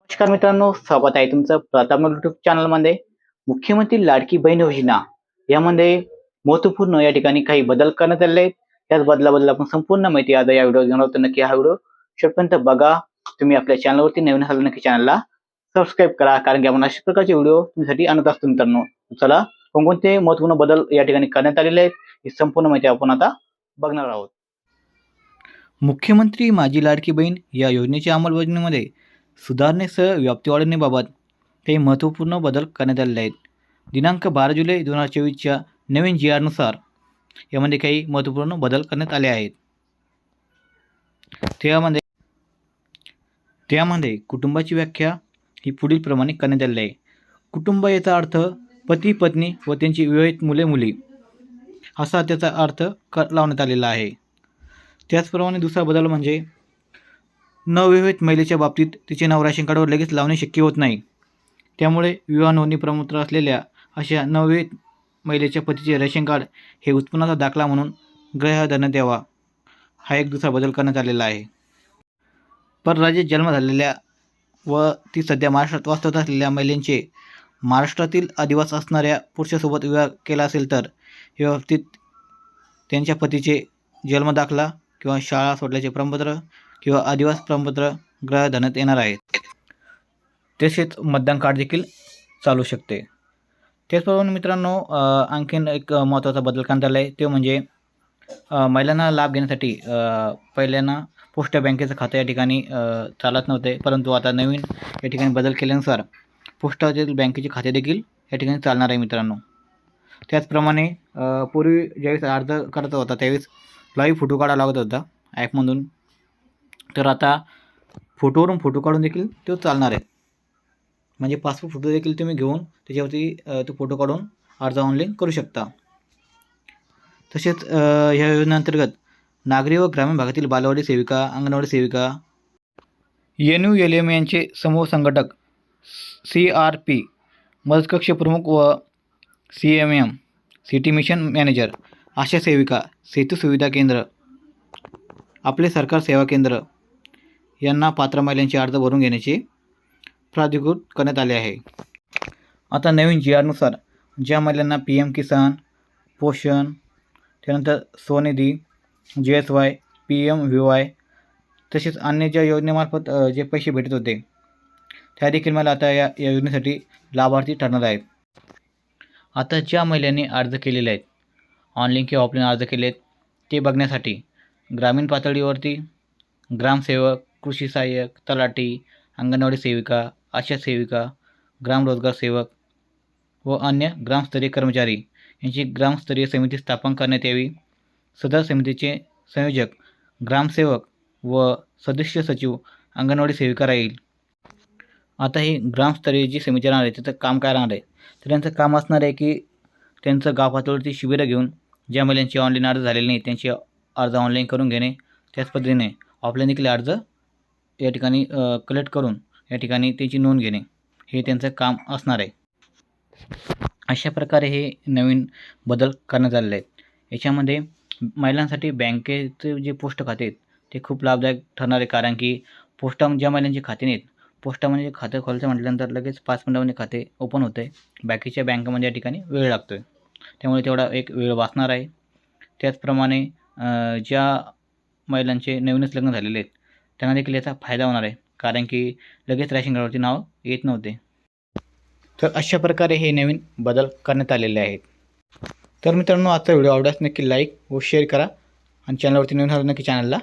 नमस्कार मित्रांनो, स्वागत आहे तुमचं प्रथम यूट्यूब चॅनलमध्ये. मुख्यमंत्री लाडकी बहीण योजना यामध्ये महत्त्वपूर्ण या ठिकाणी काही बदल करण्यात आलेले आहेत. त्याच बदलाबद्दल आपण संपूर्ण माहिती आज या व्हिडिओ घेणार आहोत. तर नक्की हा व्हिडिओ शेवटपर्यंत बघा. तुम्ही आपल्या चॅनलवरती नवीन असाल नक्की चॅनलला सबस्क्राईब करा, कारण की आपण अशा प्रकारचे व्हिडिओ तुमच्यासाठी आणत असतो मित्रांनो. चला, कोणकोणते महत्त्वपूर्ण बदल या ठिकाणी करण्यात आलेले आहेत ही संपूर्ण माहिती आपण आता बघणार आहोत. मुख्यमंत्री माझी लाडकी बहीण या योजनेच्या अंमलबजावणीमध्ये सुधारणेसह व्याप्ती वाढवण्याबाबत काही महत्त्वपूर्ण बदल करण्यात आलेले आहेत. दिनांक 12 जुलै 2024च्या नवीन GRनुसार यामध्ये काही महत्त्वपूर्ण बदल करण्यात आले आहेत. त्यामध्ये कुटुंबाची व्याख्या ही पुढील प्रमाणे करण्यात आलेली आहे. कुटुंब याचा अर्थ पती पत्नी व त्यांची विवाहित मुले असा त्याचा अर्थ लावण्यात आलेला आहे. त्याचप्रमाणे दुसरा बदल म्हणजे नवविवाहित महिलेच्या बाबतीत तिचे नाव राशन कार्डवर लगेच लावणे शक्य होत नाही. त्यामुळे विवाह नोंदणी प्रमाणपत्र असलेल्या अशा नवविवाहित महिलेच्या पतीचे रेशन कार्ड हे उत्पन्नाचा दाखला म्हणून ग्राह्य धरण्यात यावा, हा एक दुसरा बदल करण्यात आलेला आहे. परराज्यात जन्म झालेल्या व ती सध्या महाराष्ट्रात वास्तव्यास असलेल्या महिलांचे महाराष्ट्रातील अधिवास असणाऱ्या पुरुषासोबत विवाह केला असेल तर या बाबतीत त्यांच्या पतीचे जन्मदाखला किंवा शाळा सोडल्याचे प्रमाणपत्र किंवा अधिवास प्रमाणपत्र ग्राह्य धरण्यात येणार आहे. तसेच मतदान कार्ड देखील चालू शकते. त्याचप्रमाणे मित्रांनो, आणखीन एक महत्त्वाचा बदल करण्यात आला आहे. ते म्हणजे महिलांना लाभ घेण्यासाठी पहिल्यांदा पोस्ट बँकेचं खातं या ठिकाणी चालत नव्हते, परंतु आता नवीन या ठिकाणी बदल केल्यानुसार पोस्टातील बँकेचे खाते देखील या ठिकाणी चालणार आहे मित्रांनो. त्याचप्रमाणे पूर्वी ज्यावेळेस अर्ज करत होता त्यावेळेस लाईव्ह फोटो काढावा लागत होता ॲपमधून, तर आता फोटोवरून फोटो काढून देखील तो चालणार आहे. म्हणजे पासपोर्ट फोटो देखील तुम्ही घेऊन त्याच्यावरती तो फोटो काढून अर्ज ऑनलाईन करू शकता. तसेच ह्या योजनेअंतर्गत नागरी व ग्रामीण भागातील बालवाडी सेविका, अंगणवाडी सेविका, NULM यांचे समूह संघटक, CRP मदत कक्ष प्रमुख व CMM सिटी मिशन मॅनेजर, आशा सेविका, सेतू सुविधा केंद्र, आपले सरकार सेवा केंद्र यांना पात्र महिलांचे अर्ज भरून घेण्याचे प्राधिकृत करण्यात आले आहे. आता नवीन GRनुसार ज्या महिलांना PM किसान, पोषण, त्यानंतर स्वनिधी, GSY, PMVY तसेच अन्य ज्या योजनेमार्फत जे पैसे भेटत होते त्या देखील मला आता या योजनेसाठी लाभार्थी ठरणार आहेत. आता ज्या महिलांनी अर्ज केलेले आहेत, ऑनलाईन किंवा ऑफलाईन अर्ज केले आहेत, ते बघण्यासाठी ग्रामीण पातळीवरती ग्रामसेवक, कृषी सहाय्यक, तलाठी, अंगणवाडी सेविका, आशा सेविका, ग्राम रोजगार सेवक व अन्य ग्रामस्तरीय कर्मचारी यांची ग्रामस्तरीय समिती स्थापन करण्यात यावी. सदर समितीचे संयोजक ग्रामसेवक व सदस्य सचिव अंगणवाडी सेविका राहील. आता ही ग्रामस्तरीय जी समिती राहणार आहे त्याचं काम काय राहणार आहे, तर त्यांचं काम असणार आहे की त्यांचं गाव पातळीवरती शिबिरं घेऊन ज्या महिलांचे ऑनलाईन अर्ज झालेले नाही त्यांचे अर्ज ऑनलाईन करून घेणे, त्याच पद्धतीने ऑफलाईन देखील अर्ज या ठिकाणी कलेक्ट करून या ठिकाणी त्याची नोंद घेणे, हे त्यांचं काम असणार आहे. अशा प्रकारे हे नवीन बदल करण्यात आलेले आहेत. याच्यामध्ये महिलांसाठी बँकेचे जे पोस्ट खाते आहेत ते खूप लाभदायक ठरणार आहे, कारण की ज्या महिलांचे खाते नाहीत, पोस्टामध्ये खातं खोलायचं म्हटल्यानंतर लगेच 5 मिनिटांमध्ये खाते ओपन होते. बाकीच्या बँकेमध्ये या ठिकाणी वेळ लागतो आहे, त्यामुळे तेवढा एक वेळ वाचणार आहे. त्याचप्रमाणे ज्या महिलांचे नवीनच लग्न झालेले आहेत त्यांना देखील याचा फायदा होणार आहे, कारण की लगेच रेशन कार्डवरती नाव येत नव्हते. तर अशा प्रकारे हे नवीन बदल करण्यात आलेले आहेत. तर मित्रांनो, आजचा व्हिडिओ आवडल्यास नक्की लाईक व शेअर करा आणि चॅनलवरती नवीन झालं नक्की चॅनलला